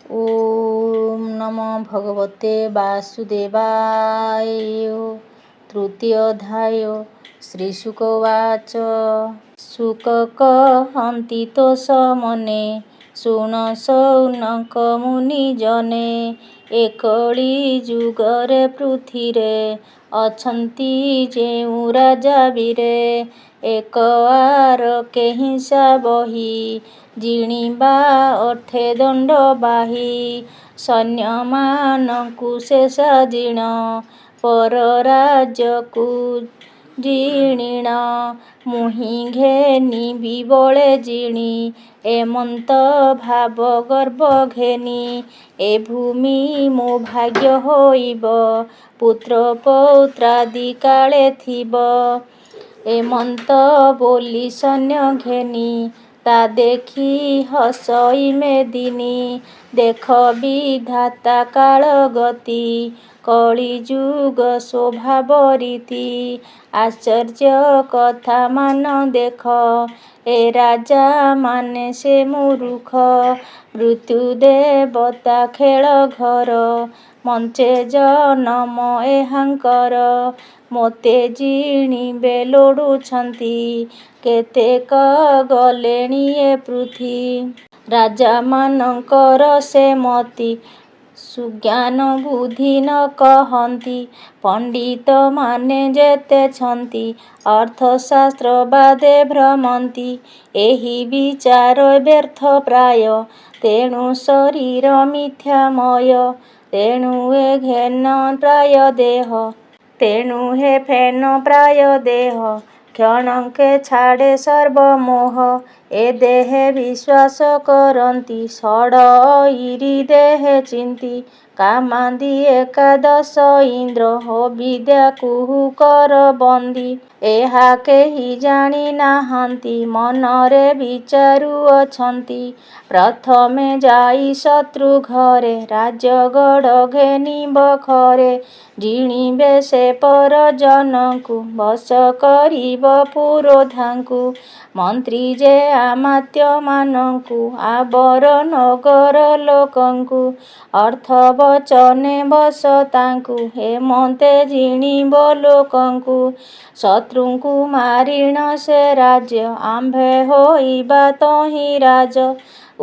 ओम नमो भगवते वासुदेवाय। तृतीय अध्याय। श्रीशुकवाच। शुक कहन्ति तोष मने शुण शौनक मुनिजने। एकଳି ଯୁଗରେ ପୃଥିରେ ଅଛନ୍ତି ଯେଉଁ ରାଜା ବୀରେ। ଏକ ଆର କେହିଁସା ବହି ଜିଣିବା ଅଠେ ଦଣ୍ଡ ବାହି। ସୈନ୍ୟମାନଙ୍କୁ ସେ ସାଜିଣ ପର ରାଜ୍ୟକୁ ଜିଣିଣ। ମୁହିଁ ଘେନିବି ବଳେ ଜିଣି ଏମନ୍ତ ଭାବ ଗର୍ବ ଘେନି। ଏ ଭୂମି ମୋ ଭାଗ୍ୟ ହୋଇବ ପୁତ୍ର ପୌତ୍ରାଦି କାଳେ ଥିବ। ଏମନ୍ତ ବୋଲି ସୈନ୍ୟ ଘେନି ତା ଦେଖି ହସଇ ମେଦିନୀ। ଦେଖ ବିଧାତା କାଳ ଗତି କଳିଯୁଗ ସ୍ୱଭାବ ରୀତି। ଆଶ୍ଚର୍ଯ୍ୟ କଥା ମାନ ଦେଖ ଏ ରାଜା ମାନେ ସେ ମୂରୁଖ। ମୃତ୍ୟୁ ଦେବତା ଖେଳ ଘର ମଞ୍ଚେ ଜନମ ଏହାଙ୍କର। ମୋତେ ଜିଣିବେ ଲୋଡୁଛନ୍ତି କେତେକ ଗଲେଣି ଏ ପୃଥି। ରାଜାମାନଙ୍କର ସେ ମତି ସୁଜ୍ଞାନ ବୁଦ୍ଧି ନ କହନ୍ତି। ପଣ୍ଡିତମାନେ ଯେତେଛନ୍ତି ଅର୍ଥଶାସ୍ତ୍ର ବାଦେ ଭ୍ରମନ୍ତି। ଏହି ବିଚାର ବ୍ୟର୍ଥ ପ୍ରାୟ ତେଣୁ ଶରୀର ମିଥ୍ୟାମୟ। ତେଣୁ ଏ ଘେନ ପ୍ରାୟ ଦେହ ତେଣୁ ହେ ଫେନ ପ୍ରାୟ ଦେହ। କ୍ଷଣକେ ଛାଡ଼େ ସର୍ବମୋହ ଏ ଦେହେ ବିଶ୍ୱାସ କରନ୍ତି ଷଡ଼ଇରି ଦେହେ ଚିନ୍ତି। କାମାନ୍ଦି ଏକାଦଶ ଇନ୍ଦ୍ର ଅବିଦ୍ୟା କୁହୁକର ବନ୍ଦୀ। ଏହା କେହି ଜାଣି ନାହାନ୍ତି ମନରେ ବିଚାରୁଅଛନ୍ତି। ପ୍ରଥମେ ଯାଇ ଶତ୍ରୁ ଘରେ ରାଜଗଡ଼ ଘେନିବ ଖରେ। ଜିଣିବେ ସେ ପରଜନଙ୍କୁ ବଶ କରିବ ପୁରୋଧାଙ୍କୁ। ମନ୍ତ୍ରୀ ଯେ ଅମାତ୍ୟମାନଙ୍କୁ ଆବର ନଗର ଲୋକଙ୍କୁ। ଅର୍ଥ ବଚନେ ବଶ ତାଙ୍କୁ ଏମନ୍ତେ ଜିଣିବ ଲୋକଙ୍କୁ। ଶତ୍ରୁଙ୍କୁ ମାରିଣ ସେ ରାଜ୍ୟ ଆମ୍ଭେ ହୋଇବା ତହିଁ ରାଜ।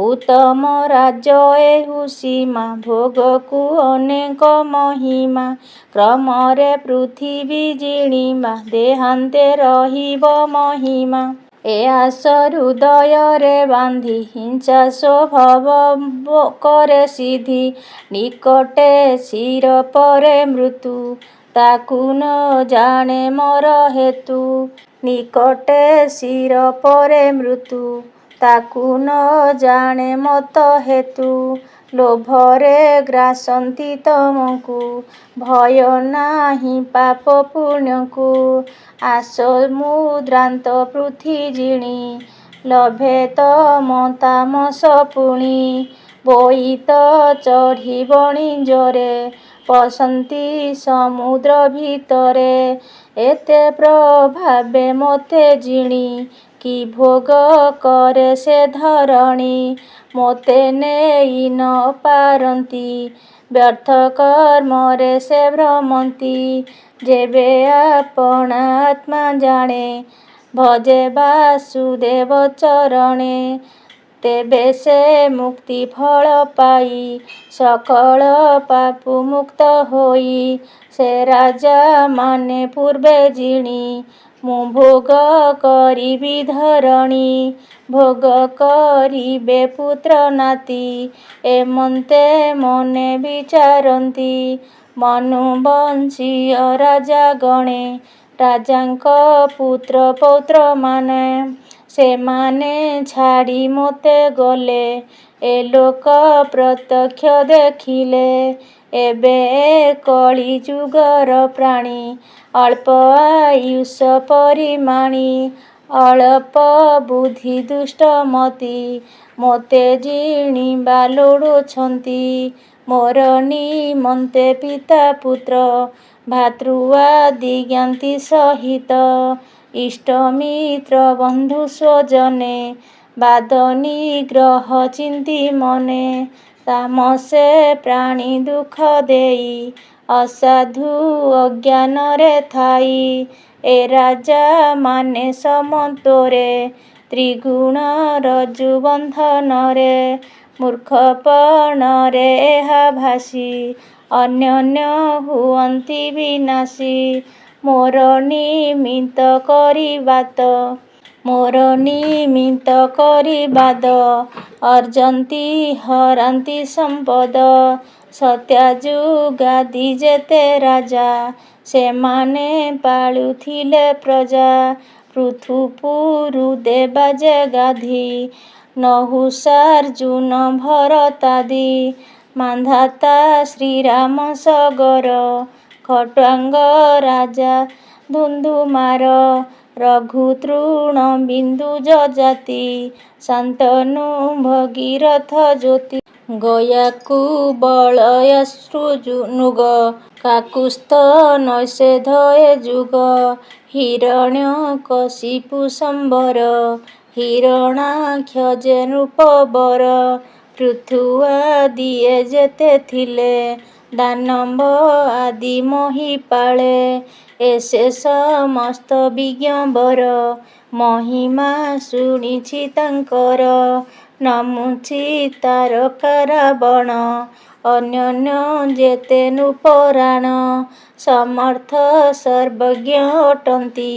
ଉତ୍ତମ ରାଜ୍ୟ ଏହୁ ସୀମା ଭୋଗକୁ ଅନେକ ମହିମା। କ୍ରମରେ ପୃଥିବୀ ଜିଣିବା ଦେହାନ୍ତେ ରହିବ ମହିମା। ଏ ଆଶ ହୃଦୟରେ ବାନ୍ଧି ହିଂସା ସ୍ୱଭାବ କରେ ସିଦ୍ଧି। ନିକଟେ ଶିର ପରେ ମୃତ୍ୟୁ ତାକୁ ନ ଜାଣେ ମର ହେତୁ। ନିକଟେ ଶିର ପରେ ମୃତ୍ୟୁ ତାକୁ ନ ଜାଣେ ମତ ହେତୁ। ଲୋଭରେ ଗ୍ରାସନ୍ତି ତମକୁ ଭୟ ନାହିଁ ପାପ ପୁଣ୍ୟକୁ। ଆସ ମୁଦ୍ରାନ୍ତ ପୃଥି ଜିଣି ଲଭେ ତମ ତାମସ ପୁଣି। ବୋଇତ ଚଢ଼ି ବଣିଜରେ ପଶନ୍ତି ସମୁଦ୍ର ଭିତରେ। ଏତେ ପ୍ରଭାବେ ମୋତେ ଜିଣି କି ଭୋଗ କରେ ସେ ଧରଣୀ। ମୋତେ ନେଇ ନ ପାରନ୍ତି ବ୍ୟର୍ଥ କର୍ମରେ ସେ ଭ୍ରମନ୍ତି। ଯେବେ ଆପଣା ଆତ୍ମା ଜାଣେ ଭଜେ ବାସୁଦେବ ଚରଣେ। ତେବେ ସେ ମୁକ୍ତି ଫଳ ପାଇ ସକଳ ପାପୁ ମୁକ୍ତ ହୋଇ। ସେ ରାଜା ମାନେ ପୂର୍ବେ ଜିଣି ମୁଁ ଭୋଗ କରିବି ଧରଣୀ। ଭୋଗ କରିବେ ପୁତ୍ର ନାତି ଏମନ୍ତେ ମନେ ବିଚାରନ୍ତି। ମନୁବଂଶୀୟ ରାଜା ଗଣେ ରାଜାଙ୍କ ପୁତ୍ର ପୌତ୍ରମାନେ। ସେମାନେ ଛାଡ଼ି ମୋତେ ଗଲେ ଏ ଲୋକ ପ୍ରତ୍ୟକ୍ଷ ଦେଖିଲେ। ଏବେ ଏ କଳି ଯୁଗର ପ୍ରାଣୀ ଅଳ୍ପ ଆୟୁଷ ପରିମାଣୀ। ଅଳପ ବୁଦ୍ଧି ଦୁଷ୍ଟ ମତି ମୋତେ ଜିଣିବା ଲୋଡୁଛନ୍ତି। ମୋର ନିମନ୍ତେ ପିତା ପୁତ୍ର ଭାତୃ ଆଦି ଜ୍ଞାତି ସହିତ। ଇଷ୍ଟ ମିତ୍ର ବନ୍ଧୁ ସ୍ୱଜନେ ବାଦ ନିଗ୍ରହ ଚିନ୍ତି ମନେ। ତାମସେ ପ୍ରାଣୀ ଦୁଃଖ ଦେଇ ଅସାଧୁ ଅଜ୍ଞାନରେ ଥାଇ ଏ ରାଜା ମାନେ ସମନ୍ତୋରେ ତ୍ରିଗୁଣ ରଜ୍ଜୁ ବନ୍ଧନରେ ମୂର୍ଖପଣରେ ଏହା ଭାସି ଅନ୍ୟନ୍ୟ ହୁଅନ୍ତି ବିନାଶୀ ମୋର ନିମିତ୍ତ କରି ବାତ ମୋର ନିମିତ୍ତ କରି ବାଦ ଅର୍ଜନ୍ତି ହରାନ୍ତି ସମ୍ପଦ ସତ୍ୟଯୁଗାଦି ଯେତେ ରାଜା ସେମାନେ ପାଳୁଥିଲେ ପ୍ରଜା ପୃଥୁପୁରୁ ଦେବା ଯେ ଗାଧି ନହୁଷାର୍ଜୁନ ଭରତାଦି ମାନ୍ଧାତା ଶ୍ରୀରାମ ସଗର ଖଟ୍ୱାଙ୍ଗ ରାଜା ଧୁନ୍ଧୁମାର ରଘୁ ତୃଣ ବିନ୍ଦୁ ଯଜାତି ଶାନ୍ତନୁ ଭଗୀରଥ ଜ୍ୟୋତି ଗୟାକୁ ବଳୟାଶ୍ରୁନୁଗ କାକୁସ୍ଥ ନୈଷେଧ ଏ ଯୁଗ ହିରଣ୍ୟ କଶିପୁ ସମ୍ବର ହିରଣାକ୍ଷ ଯେ ନୃପବର ପୃଥୁ ଆଦି ଏ ଯେତେ ଥିଲେ ଦାନବ ଆଦି ମହିପାଳେ ଏ ସେ ସମସ୍ତ ବିଜ୍ଞବର ମହିମା ଶୁଣିଛି ତାଙ୍କର ନମୁଛି ତାରକା ରାବଣ ଅନ୍ୟନ୍ୟ ଯେତେ ନୃପରାଣ ସମର୍ଥ ସର୍ବଜ୍ଞ ଅଟନ୍ତି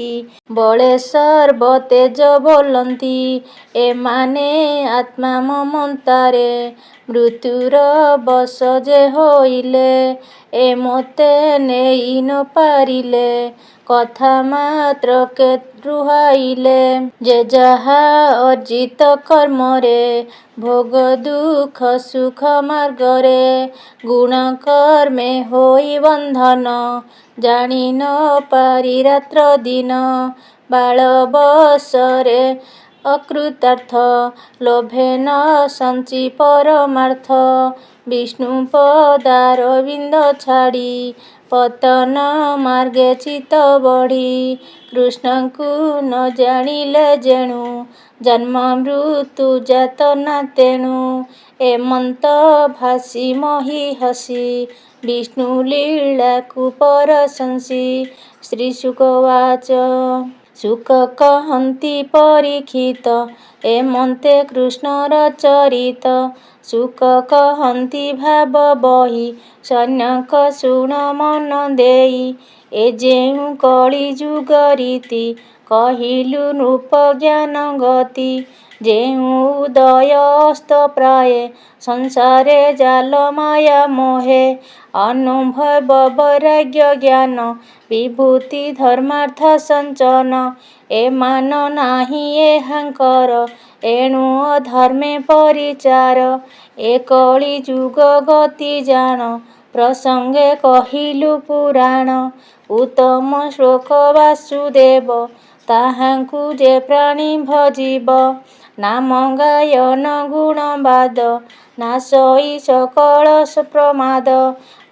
ବଳେ ସର୍ବ ତେଜ ବୋଲନ୍ତି ଏମାନେ ଆତ୍ମା ମମତାରେ ମୃତ୍ୟୁର ବଶ ଯେ ହୋଇଲେ ଏ ମୋତେ ନେଇ ନ ପାରିଲେ କଥା ମାତ୍ରକେ ରୁହାଇଲେ ଯେ ଯାହା ଅର୍ଜିତ କର୍ମରେ ଭୋଗ ଦୁଃଖ ସୁଖ ମାର୍ଗରେ ଗୁଣ କର୍ମେ ହୋଇ ବନ୍ଧନ ଜାଣି ନ ପାରି ରାତ୍ର ଦିନ ବାଳ ବସରେ ଅକୃତାର୍ଥ ଲୋଭେ ନ ସଞ୍ଚି ପରମାର୍ଥ ବିଷ୍ଣୁ ପଦାରବିନ୍ଦ ଛାଡ଼ି ପତନ ମାର୍ଗେ ଚିତ ବଢ଼ି କୃଷ୍ଣଙ୍କୁ ନ ଜାଣିଲେ ଯେଣୁ ଜନ୍ମ ମୃତ୍ୟୁ ଯାତନା ତେଣୁ ଏମନ୍ତ ଭାସି ମହି ହସି ବିଷ୍ଣୁ ଲୀଳାକୁ ପରଶଂସି ଶ୍ରୀଶୁକ ଉବାଚ ଶୁକ କହନ୍ତି ପରୀକ୍ଷିତ ଏମନ୍ତେ କୃଷ୍ଣର ଚରିତ ଶୁକ କହନ୍ତି ଭାବ ବହି ସୈନ୍ୟକ ଶୁଣ ମନ ଦେଇ ଏ ଯେଉଁ କଳି ଯୁଗ ରୀତି କହିଲୁ ନୃପ ଜ୍ଞାନ ଗତି ଯେଉଁ ଉଦୟ ଅସ୍ତ ପ୍ରାୟେ ସଂସାରେ ଜାଲ ମାୟା ମୋହେ ଅନୁଭବ ବୈରାଗ୍ୟ ଜ୍ଞାନ ବିଭୂତି ଧର୍ମାର୍ଥ ସଞ୍ଚନ ଏମାନ ନାହିଁ ଏହାଙ୍କର ଏଣୁ ଅଧର୍ମେ ପରିଚାର ଏ କଳି ଯୁଗ ଗତି ଜାଣ ପ୍ରସଙ୍ଗେ କହିଲୁ ପୁରାଣ ଉତ୍ତମ ଶ୍ଲୋକ ବାସୁଦେବ ତାହାଙ୍କୁ ଯେ ପ୍ରାଣୀ ଭଜିବ ନାମ ଗାୟନ ଗୁଣବାଦ ନାଶଇ ସକଳ ପ୍ରମାଦ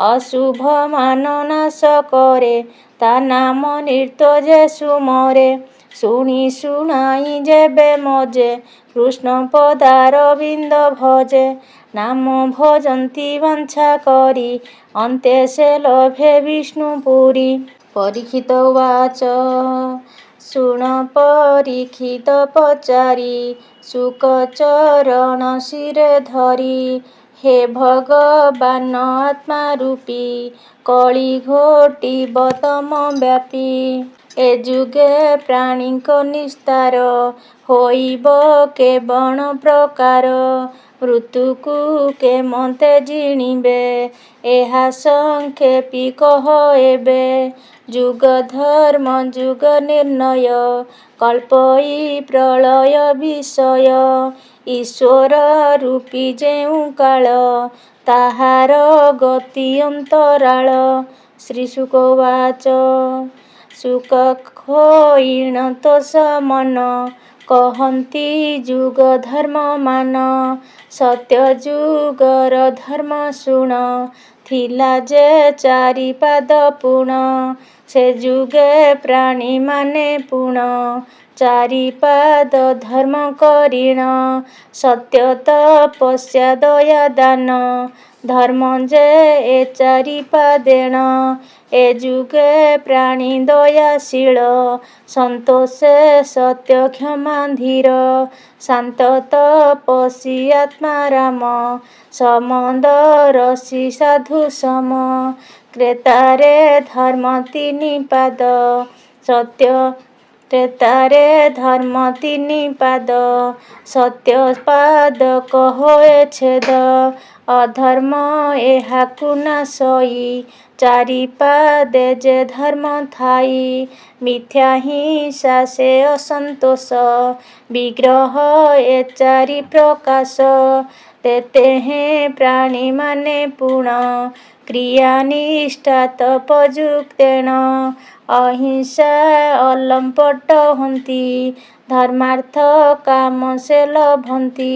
ଅଶୁଭ ମାନ ନାଶ କରେ ତା ନାମ ନୃତ୍ୟ ଯେ ସୁମରେ ଶୁଣି ଶୁଣାଇ ଯେବେ ମଜେ କୃଷ୍ଣ ପଦାରବିନ୍ଦ ଭଜେ ନାମ ଭଜନ୍ତି ବାଞ୍ଛା କରି ଅନ୍ତେ ସେ ଲଭେ ବିଷ୍ଣୁ ପୁରୀ ପରୀକ୍ଷିତ ଉବାଚ ଶୁଣ ପରୀକ୍ଷିତ ପଚାରି ଶୁକ ଚରଣ ଶିରେ ଧରି ହେ ଭଗବାନ ଆତ୍ମା ରୂପୀ କଳି ଘୋଟିବ ତମ ବ୍ୟାପୀ ଏ ଯୁଗେ ପ୍ରାଣୀଙ୍କ ନିସ୍ତାର ହୋଇବ କେବଳ ପ୍ରକାର ମୃତ୍ୟୁକୁ କେମନ୍ତେ ଜିଣିବେ ଏହା ସଂକ୍ଷେପି କହ ଏବେ ଯୁଗ ଧର୍ମ ଯୁଗ ନିର୍ଣ୍ଣୟ କଳ୍ପଇ ପ୍ରଳୟ ବିଷୟ ଈଶ୍ୱର ରୂପୀ ଯେଉଁ କାଳ ତାହାର ଗତି ଅନ୍ତରାଳ ଶ୍ରୀଶୁକ ଉବାଚ ଶୁକ ଖୋଇଣ ତୋଷ ମନ କହନ୍ତି ଯୁଗ ଧର୍ମ ମାନ ସତ୍ୟ ଯୁଗର ଧର୍ମ ଶୁଣ ଥିଲା ଯେ ଚାରିପାଦ ପୁଣ ସେ ଯୁଗେ ପ୍ରାଣୀମାନେ ପୁଣ। ଚାରିପାଦ ଧର୍ମ କରିଣ। ସତ୍ୟ ତପସ୍ୟା ଦୟା ଦାନ। ଧର୍ମ ଯେ ଏ ଚାରିପାଦେଣ। ଏ ଯୁଗେ ପ୍ରାଣୀ ଦୟାଶୀଳ। ସନ୍ତୋଷେ ସତ୍ୟ କ୍ଷମା ଧୀର। ଶାନ୍ତ ତପସ୍ୱୀ ଆତ୍ମାରାମ। ସମଦର୍ଶୀ ସାଧୁ ସମ। ତ୍ରେତାରେ ଧର୍ମ ତିନି ପାଦ। ସତ୍ୟ ତ୍ରେତାରେ ଧର୍ମ ତିନି ପାଦ। ସତ୍ୟ ପାଦକ ହୋଏ ଛେଦ। ଅଧର୍ମ ଏହାକୁ ନାଶଇ। ଚାରିପାଦେ ଯେ ଧର୍ମ ଥାଇ। ମିଥ୍ୟା ହିଂସା ସେ ଅସନ୍ତୋଷ। ବିଗ୍ରହ ଏ ଚାରି ପ୍ରକାଶ। ତେତେହେଁ ପ୍ରାଣୀମାନେ ପୁଣ। କ୍ରିୟା ନିଷ୍ଠା ତପଯୁକ୍ତେନ। ଅହିଂସା ଅଲମ୍ପଟ ହନ୍ତି। ଧର୍ମାର୍ଥ କାମ ସେ ଲଭନ୍ତି।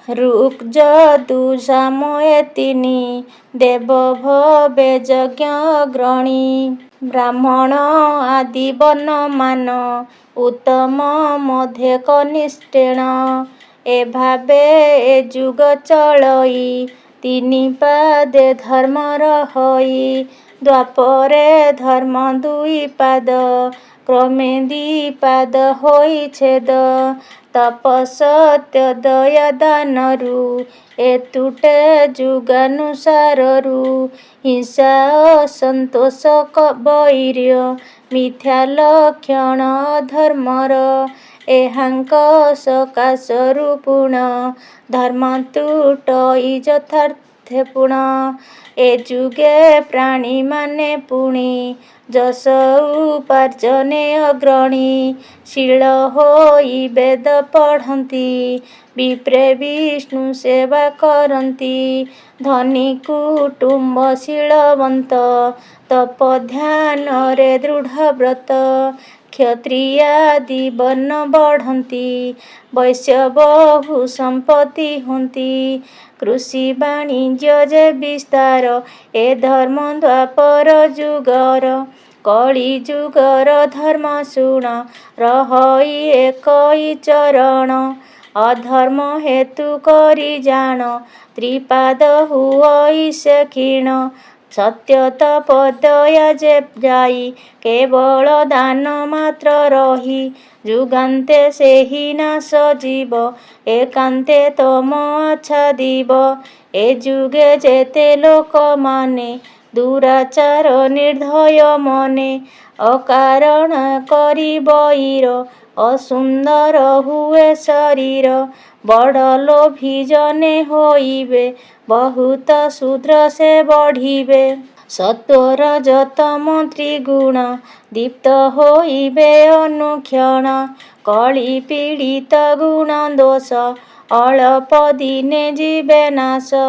ଋକ୍ ଯଜୁଃ ସାମ ଏ ତିନି। ଦେବ ଭବେ ଯଜ୍ଞ ଅଗ୍ରଣୀ। ବ୍ରାହ୍ମଣ ଆଦି ବର୍ଣ୍ଣମାନ। ଉତ୍ତମ ମଧ୍ୟେ କନିଷ୍ଠେଣ। ଏଭାବେ ଏ ଯୁଗ ଚଳଇ। ତିନି ପାଦେ ଧର୍ମ ରହଇ। ଦ୍ୱାପରେ ଧର୍ମ ଦୁଇ ପାଦ। କ୍ରମେ ଦିପାଦ ହୋଇ ଛେଦ। ତପ ସତ୍ୟ ଦୟା ଦାନରୁ। ଏ ତୁଟେ ଯୁଗାନୁସାରରୁ। ହିଂସା ଅସନ୍ତୋଷ ବୈର। ମିଥ୍ୟା ଲକ୍ଷଣ ଅଧର୍ମର। ଏହାଙ୍କ ସକାଶରୁ ପୁଣ। ଧର୍ମ ତୁଟଇ ଯଥାର୍ଥେ ପୁଣ। ଏ ଯୁଗେ ପ୍ରାଣୀମାନେ ପୁଣି। ଯଶ ଉପାର୍ଜନେ ଅଗ୍ରଣୀ। ଶୀଳ ହୋଇ ବେଦ ପଢ଼ନ୍ତି। ବିପ୍ରେ ବିଷ୍ଣୁ ସେବା କରନ୍ତି। ଧନୀ କୁଟୁମ୍ବ ଶୀଳବନ୍ତ। ତପ ଧ୍ୟାନରେ ଦୃଢ଼ବ୍ରତ। କ୍ଷତ୍ରିୟାଦି ବର୍ଣ୍ଣ ବଢ଼ନ୍ତି। ବୈଶ୍ୟ ବହୁ ସମ୍ପତ୍ତି ହୁଅନ୍ତି। କୃଷି ବାଣିଜ୍ୟ ଯେ ବିସ୍ତାର। ଏ ଧର୍ମ ଦ୍ୱାପର ଯୁଗର। କଳି ଯୁଗର ଧର୍ମ ଶୁଣ। ରହଇ ଏକଇ ଚରଣ। ଅଧର୍ମ ହେତୁ କରି ଜାଣ। ତ୍ରିପାଦ ହୁଅଇ ସେ କ୍ଷୀଣ। ସତ୍ୟ ତପ ଦୟା ଯେ ଯାଇ। କେବଳ ଦାନ ମାତ୍ର ରହି। ଯୁଗାନ୍ତେ ସେହି ନାଶ ଯିବ। ଏକାନ୍ତେ ତମ ଆଚ୍ଛାଦିବ। ଏ ଯୁଗେ ଯେତେ ଲୋକମାନେ। ଦୁରାଚାର ନିର୍ଦ୍ଦୟ ମନେ। ଅକାରଣ କରି ବୈର। ଅସୁନ୍ଦର ହୁଏ ଶରୀର। ବଡ଼ ଲୋଭୀ ଜନେ ହୋଇବେ। ବହୁତ ଶୂଦ୍ର ସେ ବଢ଼ିବେ। ସତ୍ତ୍ୱ ରଜ ତମ ତ୍ରିଗୁଣ। ଦୀପ୍ତ ହୋଇବେ ଅନୁକ୍ଷଣ। କଳି ପୀଡ଼ିତ ଗୁଣ ଦୋଷ। ଅଳପ ଦିନେ ଯିବେ ନାଶ।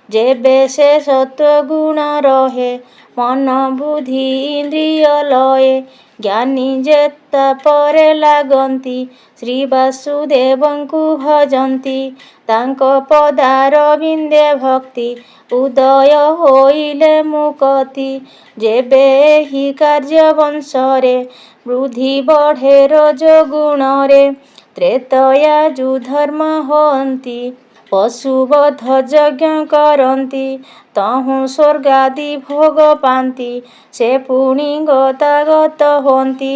ଯେବେ ସେ ସତ୍ତ୍ୱ ଗୁଣ ରହେ। ମନ ବୁଦ୍ଧି ଇନ୍ଦ୍ରିୟ ଲୟେ। ଜ୍ଞାନୀ ଯେ ତାପରେ ଲାଗନ୍ତି। ଶ୍ରୀ ବାସୁଦେବଙ୍କୁ ଭଜନ୍ତି। ତାଙ୍କ ପଦାରବିନ୍ଦେ ଭକ୍ତି। ଉଦୟ ହୋଇଲେ ମୁକତି। ଯେବେ ଏହି କାର୍ଯ୍ୟ ବଂଶରେ। ବୃଦ୍ଧି ବଢ଼େ ରଜ ଗୁଣରେ। ତ୍ରେତୟା ଧର୍ମ ହୁଅନ୍ତି। ପଶୁବଧ ଯଜ୍ଞ କରନ୍ତି। ତହୁଁ ସ୍ୱର୍ଗାଦି ଭୋଗ ପାନ୍ତି। ସେ ପୁଣି ଗତାଗତ ହୁଅନ୍ତି।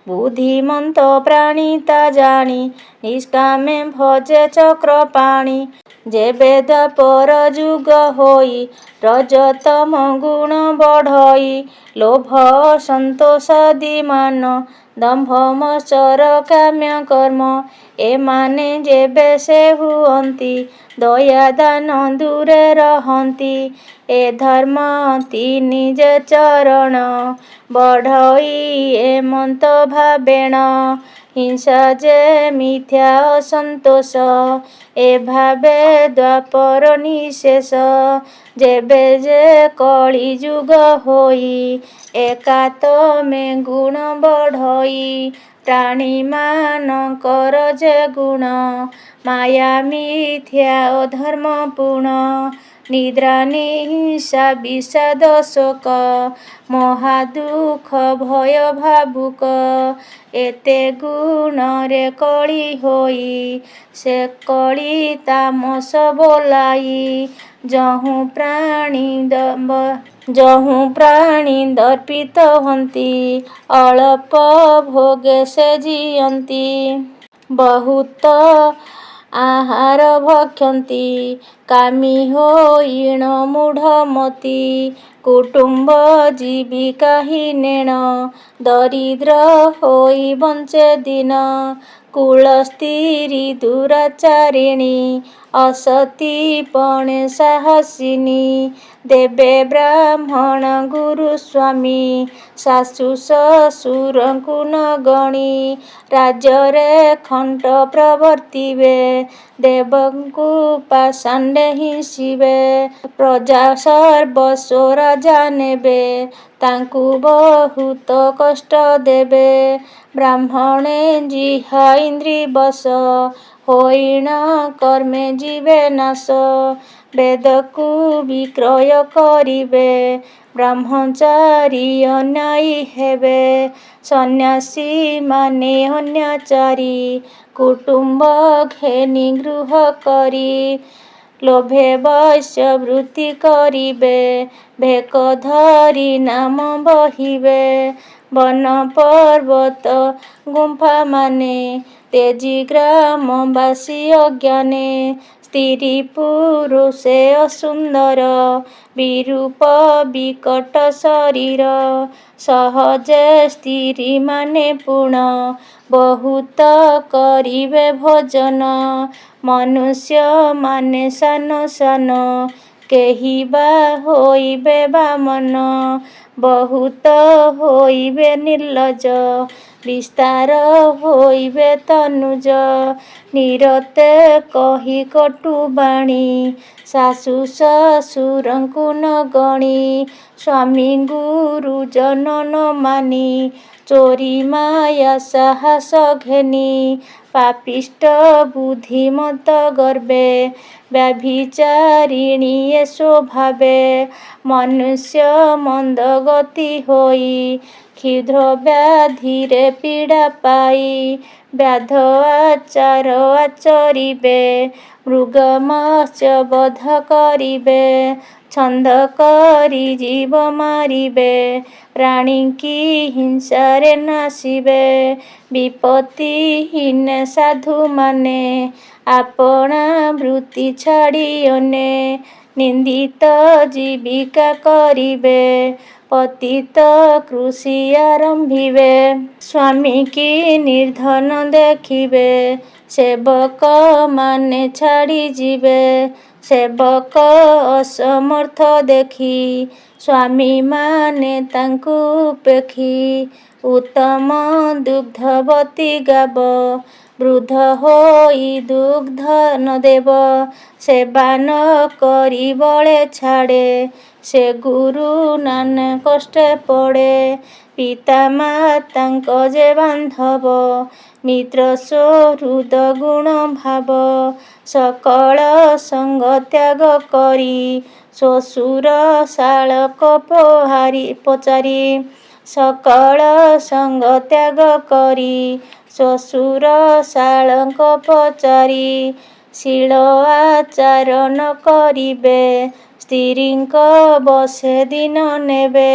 ବୁଦ୍ଧିମନ୍ତ ପ୍ରାଣୀ ତା ଜାଣି। ନିଷ୍କାମେ ଭଜେ ଚକ୍ରପାଣି। ଯେବେ ଦ୍ୱାପର ଯୁଗ ହୋଇ। ରଜତମ ଗୁଣ ବଢ଼ଇ। ଲୋଭ ଅସନ୍ତୋଷାଦି ମାନ। ଦମ୍ଭ ମତ୍ସର କାମ୍ୟ କର୍ମ। ଏମାନେ ଯେବେ ସେ ହୁଅନ୍ତି। ଦୟା ଦାନ ଦୂରେ ରହନ୍ତି। ଏ ଧର୍ମ ତିନି ଯେ ଚରଣ। ବଢ଼ଇ ଏମନ୍ତ ଭାବେଣ। ହିଂସା ଯେ ମିଥ୍ୟା ଅସନ୍ତୋଷ। ଏଭାବେ ଦ୍ୱାପର ନିଶେଷ। ଯେବେ ଯେ କଳି ଯୁଗ ହୋଇ। ଏକାତମେ ଗୁଣ ବଢ଼ଇ। ପ୍ରାଣୀମାନଙ୍କର ଯେ ଗୁଣ। ମାୟା ମିଥ୍ୟା ଅଧର୍ମ ପୁଣ। ନିଦ୍ରା ନିଶା ବିଷାଦ ଶୋକ ମହାଦୁଃଖ ଭୟ ଭାବୁକ ଏତେ ଗୁଣରେ କଳି ହୋଇ ସେ କଳି ତାମସ ବୋଲାଇ ଯହୁଁ ପ୍ରାଣୀ ଦର୍ପିତ ହୁଅନ୍ତି ଅଳପ ଭୋଗେ ସେ ଜିଅନ୍ତି ବହୁତ ଆହାର ଭକ୍ଷନ୍ତି କାମୀ ହୋଇଣ ମୂଢ଼ମତି କୁଟୁମ୍ବ ଜୀବିକା ହୀନେଣ ଦରିଦ୍ର ହୋଇ ବଞ୍ଚେ ଦିନ କୁଳ ସ୍ତ୍ରୀ ଦୁରାଚାରିଣୀ ଅସତୀ ପଣେ ସାହସିନୀ ଦେବେ ବ୍ରାହ୍ମଣ ଗୁରୁ ସ୍ୱାମୀ ଶାଶୁ ଶ୍ୱଶୁରଙ୍କୁ ନ ଗଣି ରାଜ୍ୟରେ ଖଣ୍ଟ ପ୍ରବର୍ତ୍ତିବେ ଦେବଙ୍କୁ ପାଷାଣ୍ଡେ ହିଂସିବେ ପ୍ରଜା ସର୍ବସ୍ୱ ରାଜା ନେବେ ତାଙ୍କୁ ବହୁତ କଷ୍ଟ ଦେବେ ବ୍ରାହ୍ମଣେ ଜିହା ଇନ୍ଦ୍ରି ବଶ ହୋଇଣ କର୍ମେ ଯିବେ ନାଶ ବେଦକୁ ବିକ୍ରୟ କରିବେ ବ୍ରହ୍ମଚାରୀ ଅନ୍ୟାୟୀ ହେବେ ସନ୍ନ୍ୟାସୀ ମାନେ ଅନ୍ୟାଚାରୀ କୁଟୁମ୍ବ ଘେନି ଗୃହ କରି ଲୋଭେ ବୈଶ୍ୟବୃତ୍ତି କରିବେ ଭେକ ଧରି ନାମ ବହିବେ ବନ ପର୍ବତ ଗୁମ୍ଫାମାନେ ତେଜି ଗ୍ରାମବାସୀ ଅଜ୍ଞାନେ ସ୍ତ୍ରୀ ପୁରୁଷେ ଅସୁନ୍ଦର ବିରୂପ ବିକଟ ଶରୀର ସହଜେ ସ୍ତ୍ରୀମାନେ ପୁଣ ବହୁତ କରିବେ ଭୋଜନ ମନୁଷ୍ୟମାନେ ସାନ ସାନ କେହି ବା ହୋଇବେ ବାମନ ବହୁତ ହୋଇବେ ନିର୍ଲଜ ବିସ୍ତାର ହୋଇବେ ତନୁଜ ନିରତେ କହି କଟୁ ବାଣୀ ଶାଶୁ ଶ୍ୱଶୁରଙ୍କୁ ନ ଗଣି ସ୍ୱାମୀ ଗୁରୁଜନ ନ ମାନି ଚୋରି ମାୟା ସାହସ ଘେନି ପାପିଷ୍ଠ ବୁଦ୍ଧିମତ ଗର୍ବେ ବ୍ୟଭିଚାରିଣୀ ଏ ସ୍ୱଭାବେ ମନୁଷ୍ୟ ମନ୍ଦ ଗତି ହୋଇ କ୍ଷୁଦ୍ର ବ୍ୟାଧିରେ ପୀଡ଼ା ପାଇ ବ୍ୟାଧ ଆଚାର ଆଚରିବେ ମୃଗ ମତ୍ସ୍ୟ ବଧ କରିବେ ଛନ୍ଦ କରି ଜୀବ ମାରିବେ ପ୍ରାଣୀଙ୍କି ହିଂସାରେ ନାଶିବେ ବିପତ୍ତିହୀନେ ସାଧୁମାନେ ଆପଣା ବୃତ୍ତି ଛାଡ଼ି ଅନେ ନିନ୍ଦିତ ଜୀବିକା କରିବେ ପତିତ କୃଷି ଆରମ୍ଭିବେ ସ୍ୱାମୀକି ନିର୍ଧନ ଦେଖିବେ ସେବକ ମାନେ ଛାଡ଼ି ଯିବେ ସେବକ ଅସମର୍ଥ ଦେଖି ସ୍ୱାମୀମାନେ ତାଙ୍କୁ ଉପେକ୍ଷି ଉତ୍ତମ ଦୁଗ୍ଧବତୀ ଗାବ ବୃଦ୍ଧ ହୋଇ ଦୁଗ୍ଧ ନ ଦେବ ସେବା ନ କରି ବଳେ ଛାଡ଼େ ସେ ଗୁରୁ ନାନା କଷ୍ଟେ ପଡ଼େ ପିତା ମାତାଙ୍କ ଯେ ବାନ୍ଧବ ମିତ୍ର ସୁହୃଦ ଗୁଣ ଭାବ ସକଳ ସଙ୍ଗ ତ୍ୟାଗ କରି ଶ୍ୱଶୁର ଶାଳକ ପଚାରି ସକଳ ସଙ୍ଗ ତ୍ୟାଗ କରି ଶ୍ୱଶୁର ଶାଳଙ୍କ ପଚାରି ଶୀଳ ଆଚାର ନ କରିବେ ସ୍ତ୍ରୀଙ୍କ ବଶେ ଦିନ ନେବେ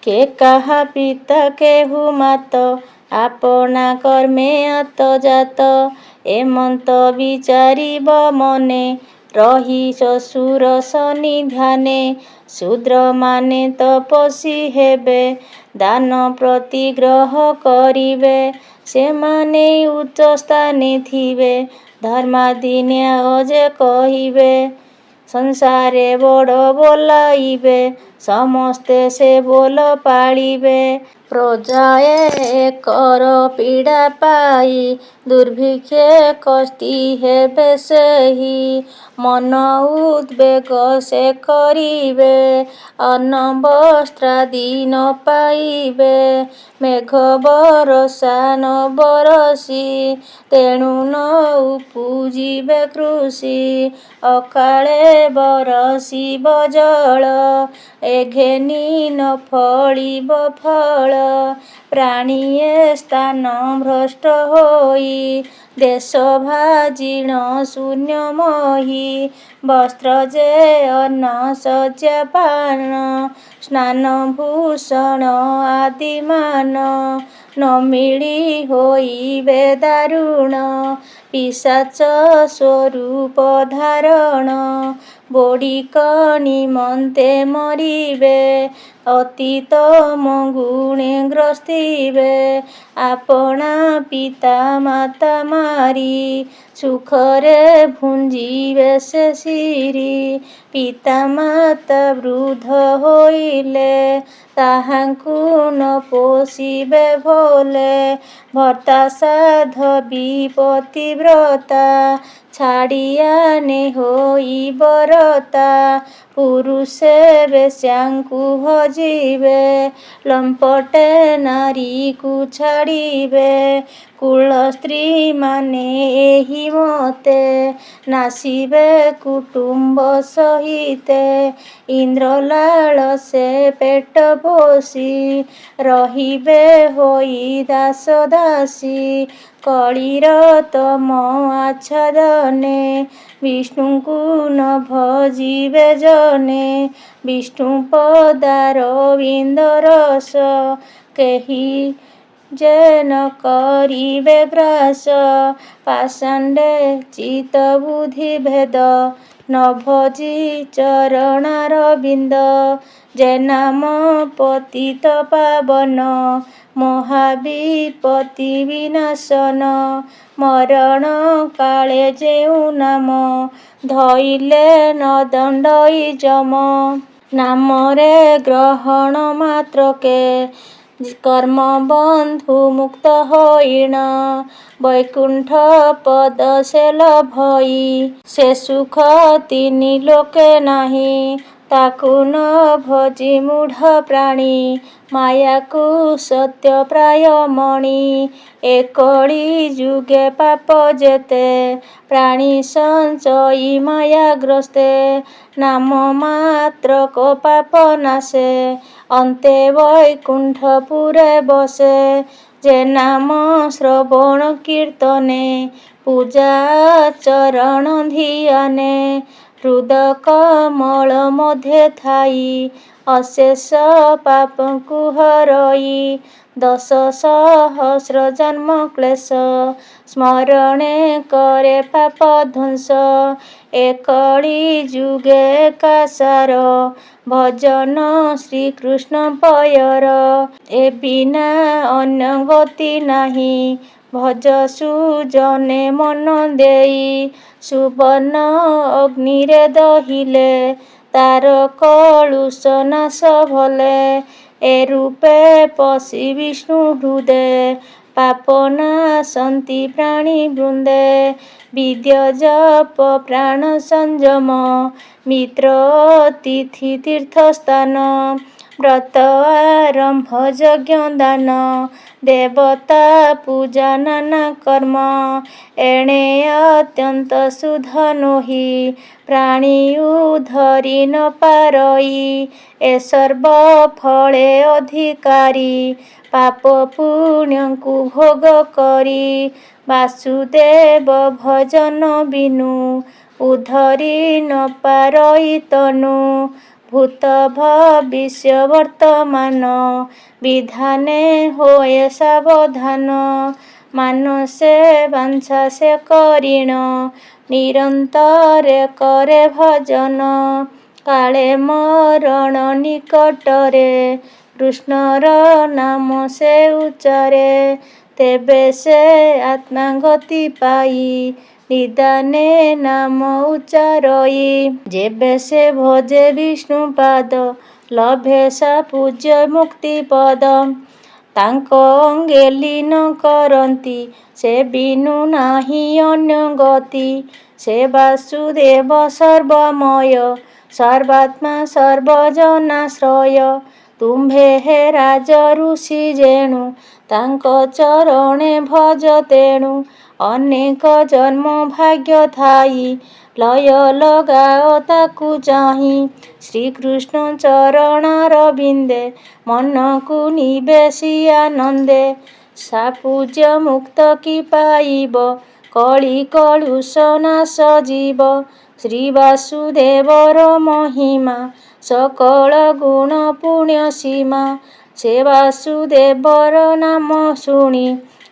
କେ କାହା ପିତା କେହୁ ମାତ ଆପଣା କର୍ମେ ଆତଜାତ ଏମନ୍ତ ବିଚାରିବ ମନେ ରହି ଶ୍ୱଶୁର ସନ୍ନିଧାନେ ଶୂଦ୍ରମାନେ ତପସ୍ୱୀ ହେବେ ଦାନ ପ୍ରତିଗ୍ରହ କରିବେ ସେମାନେ ଉଚ୍ଚ ସ୍ଥାନେ ଥିବେ ଧର୍ମାଦି ନ୍ୟାୟ ଯେ କହିବେ ସଂସାରେ ବଡ଼ ବୋଲାଇବେ ସମସ୍ତେ ସେ ବୋଲ ପାଳିବେ। ପ୍ରଜାଏ କର ପୀଡ଼ା ପାଇ ଦୁର୍ଭିକ୍ଷେ କସ୍ତି ହେବେ ସେହି। ମନ ଉଦ୍ବେଗ ସେ କରିବେ ଅନ୍ନ ବସ୍ତ୍ରାଦି ନ ପାଇବେ। ମେଘ ବରଷା ନ ବରଷି ତେଣୁ ନ ଉପୁଜିବେ କୃଷି। ଅକାଳେ ବରଷିବ ଜଳ ଏଘେନି ନ ଫଳିବ ଫଳ। ପ୍ରାଣିଏ ସ୍ଥାନ ଭ୍ରଷ୍ଟ ହୋଇ ଦେଶ ଭାଜିଣ ଶୂନ୍ୟ ମୋହି। ବସ୍ତ୍ର ଯେ ଅନ୍ନ ଶଯ୍ୟା ପାନ ସ୍ନାନ ଭୂଷଣ ଆଦି ମାନ ନ ମିଳି ହୋଇବେ ଦାରୁଣ। ପିଶାଚ ସ୍ୱରୂପ ଧାରଣ ବୋଡ଼ିକ ନିମନ୍ତେ ମରିବେ। ଅତି ତମ ଗୁଣେ ଗ୍ରସ୍ତିବେ ଆପଣା ପିତା ମାତା ମାରି। ସୁଖରେ ଭୁଞ୍ଜିବେ ସେ ସିରି ପିତା ମାତା ବୃଦ୍ଧ ହୋଇଲେ ତାହାଙ୍କୁ ନ ପୋଷିବେ ଭୋଲେ। ଭର୍ତ୍ତା ସାଧବୀ ପତିବ୍ରତା ଛାଡ଼ିଆ ନେହୋଇ ବରତା। ପୁରୁଷେ ବେଶ୍ୟାଙ୍କୁ ଭଜିବେ ଲମ୍ପଟେ ନାରୀକୁ ଛାଡ଼ିବେ। କୁଳ ସ୍ତ୍ରୀମାନେ ଏହି ମତେ ନାସିବେ କୁଟୁମ୍ବ ସହିତେ। ଇନ୍ଦ୍ରଲାଳ ସେ ପେଟ ପୋଷି ରହିବେ ହୋଇ ଦାସ ଦାସୀ। କଳିର ତମ ଆଚ୍ଛାଦନେ ବିଷ୍ଣୁଙ୍କୁ ନ ଭଜିବେ ଜନେ। ବିଷ୍ଣୁ ପଦାରବିନ୍ଦ ରସ କେହି ଯେ ନ କରିବେ ଗ୍ରାସ। ପାଷାଣ୍ଡେ ଚିତ୍ତ ବୁଦ୍ଧି ଭେଦ ନ ଭଜି ଚରଣାରବିନ୍ଦ। ଯେ ନାମ ପତିତ ପାବନ ମହାବିପତ୍ତି ବିନାଶନ। ମରଣ କାଳେ ଯେଉଁ ନାମ ଧଇଲେ ନ ଦଣ୍ଡଇ ଯମ। ନାମରେ ଗ୍ରହଣ ମାତ୍ରକେ କର୍ମ ବନ୍ଧୁ ମୁକ୍ତ ହୋଇଣ। ବୈକୁଣ୍ଠ ପଦ ସେ ଲଭଇ ସେ ସୁଖ ତିନି ଲୋକେ ନାହିଁ। ତାକୁ ନ ଭଜି ମୂଢ଼ ପ୍ରାଣୀ ମାୟାକୁ ସତ୍ୟ ପ୍ରାୟ ମଣି। ଏ କଳି ଯୁଗେ ପାପ ଯେତେ ପ୍ରାଣୀ ସଞ୍ଚଇ ମାୟାଗ୍ରସ୍ତେ। ନାମ ମାତ୍ରକ ପାପ ନାଶେ ଅନ୍ତେ ବୈକୁଣ୍ଠପୁରେ ବସେ। ଯେ ନାମ ଶ୍ରବଣ କୀର୍ତ୍ତନେ ପୂଜା ଚରଣ ଧ୍ୟାନେ। ହୃଦ କମଳ ମଧ୍ୟେ ଥାଇ ଅଶେଷ ପାପଙ୍କୁ ହରଇ। 10 ସହସ୍ର ଜନ୍ମ କ୍ଳେଶ ସ୍ମରଣେ କରେ ପାପ ଧ୍ୱଂସ। ଏ କଳି ଯୁଗେ ଏକାସାର ଭଜନ ଶ୍ରୀକୃଷ୍ଣ ପୟର। ଏ ବିନା ଅନ୍ୟ ଗତି ନାହିଁ ଭଜ ସୁଜନେ ମନ ଦେଇ। ସୁବର୍ଣ୍ଣ ଅଗ୍ନିରେ ଦହିଲେ ତାର କଳୁଷ ନାଶ ଭଲେ। ଏ ରୂପେ ପଶି ବିଷ୍ଣୁ ହୃଦେ ପାପ ନାଶନ୍ତି ପ୍ରାଣୀ ବୃନ୍ଦେ। ବିଦ୍ୟ ଜପ ପ୍ରାଣ ସଂଯମ ମିତ୍ର ଅତିଥି ତୀର୍ଥ ସ୍ଥାନ। ବ୍ରତ ଆରମ୍ଭ ଯଜ୍ଞ ଦାନ ଦେବତା ପୂଜା ନାନା କର୍ମ। ଏଣେ ଅତ୍ୟନ୍ତ ଶୁଦ୍ଧ ନୋହି ପ୍ରାଣୀ ଉଦ୍ଧରି ନ ପାରଇ। ଏ ସର୍ବ ଫଳେ ଅଧିକାରୀ ପାପ ପୁଣ୍ୟଙ୍କୁ ଭୋଗ କରି। ବାସୁଦେବ ଭଜନ ବିନୁ ଉଦ୍ଧରି ନ ପାରଇ ତନୁ। ଭୂତ ଭବିଷ୍ୟ ବର୍ତ୍ତମାନ ବିଧାନେ ହୋଏ ସାବଧାନ। ମାନସେ ବାଞ୍ଛା ସେ କରିଣ ନିରନ୍ତରେ କରେ ଭଜନ। କାଳେ ମରଣ ନିକଟରେ କୃଷ୍ଣର ନାମ ସେ ଉଚ୍ଚାରେ। ତେବେ ସେ ଆତ୍ମା ଗତି ପାଇ ନିଦାନେ ନାମ ଉଚ୍ଚାରଇ। ଯେବେ ସେ ଭଜେ ବିଷ୍ଣୁ ପାଦ ଲଭେ ସା ପୂଜ୍ୟ ମୁକ୍ତିପଦମ୍। ତାଙ୍କ ଅଙ୍ଗେ ଲୀନ କରନ୍ତି ସେ ବିନୁ ନାହିଁ ଅନ୍ୟ ଗତି। ସେ ବାସୁଦେବ ସର୍ବମୟ ସର୍ବାତ୍ମା ସର୍ବଜନାଶ୍ରୟ। ତୁମ୍ଭେ ହେ ରାଜ ଋଷି ଯେଣୁ ତାଙ୍କ ଚରଣେ ଭଜ ତେଣୁ। ଅନେକ ଜନ୍ମ ଭାଗ୍ୟ ଥାଇ ଲୟ ଲଗାଅ ତାକୁ ଚାହିଁ। ଶ୍ରୀକୃଷ୍ଣ ଚରଣାରବିନ୍ଦେ ମନକୁ ନିବେଶି ଆନନ୍ଦେ। ସା ପୂଜ୍ୟ ମୁକ୍ତ କି ପାଇବ କଳି କଳୁଷ ନାଶ ଯିବ। ଶ୍ରୀ ବାସୁଦେବର ମହିମା ସକଳ ଗୁଣ ପୁଣ୍ୟ ସୀମା। ସେ ବାସୁଦେବର ନାମ ଶୁଣି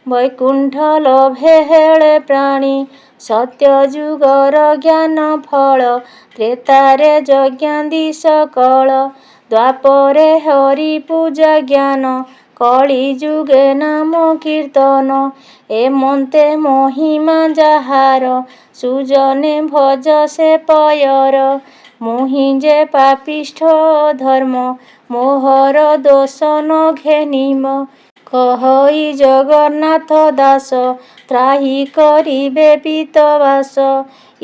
ବୈକୁଣ୍ଠ ଲଭେ ହେଳେ ପ୍ରାଣୀ। ସତ୍ୟ ଯୁଗର ଜ୍ଞାନ ଫଳ ତ୍ରେତାରେ ଯଜ୍ଞାଦି ସକଳ। ଦ୍ୱାପରେ ହରି ପୂଜା ଜ୍ଞାନ କଳି ଯୁଗେ ନାମ କୀର୍ତ୍ତନ। ଏମନ୍ତେ ମହିମା ଯାହାର ସୁଜନେ ଭଜ ସେ ପୟର। ମୁହିଁ ଯେ ପାପିଷ୍ଠ ଅଧର୍ମ ମୋହର ଦୋଷ ନ ଘେନିମ। କହଇ ଜଗନ୍ନାଥ ଦାସ ତ୍ରାହି କରିବେ ପୀତବାସ।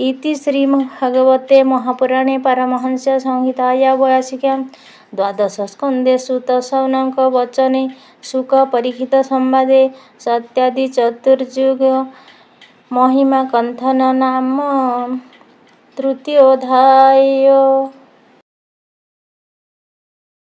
ଇତି ଶ୍ରୀମଦ୍ଭାଗବତେ ମହାପୁରାଣେ ପାରମହଂସ୍ୟ ସଂହିତାୟା 82 ଦ୍ୱାଦଶ ସ୍କନ୍ଧେ ସୁତ ସୌନକ ବଚନେ ଶୁକ ପରୀକ୍ଷିତ ସମ୍ବାଦେ ସତ୍ୟାଦି ଚତୁର୍ଯୁଗ ମହିମା କଥନ ନାମ ତୃତୀୟୋଧ୍ୟାୟ।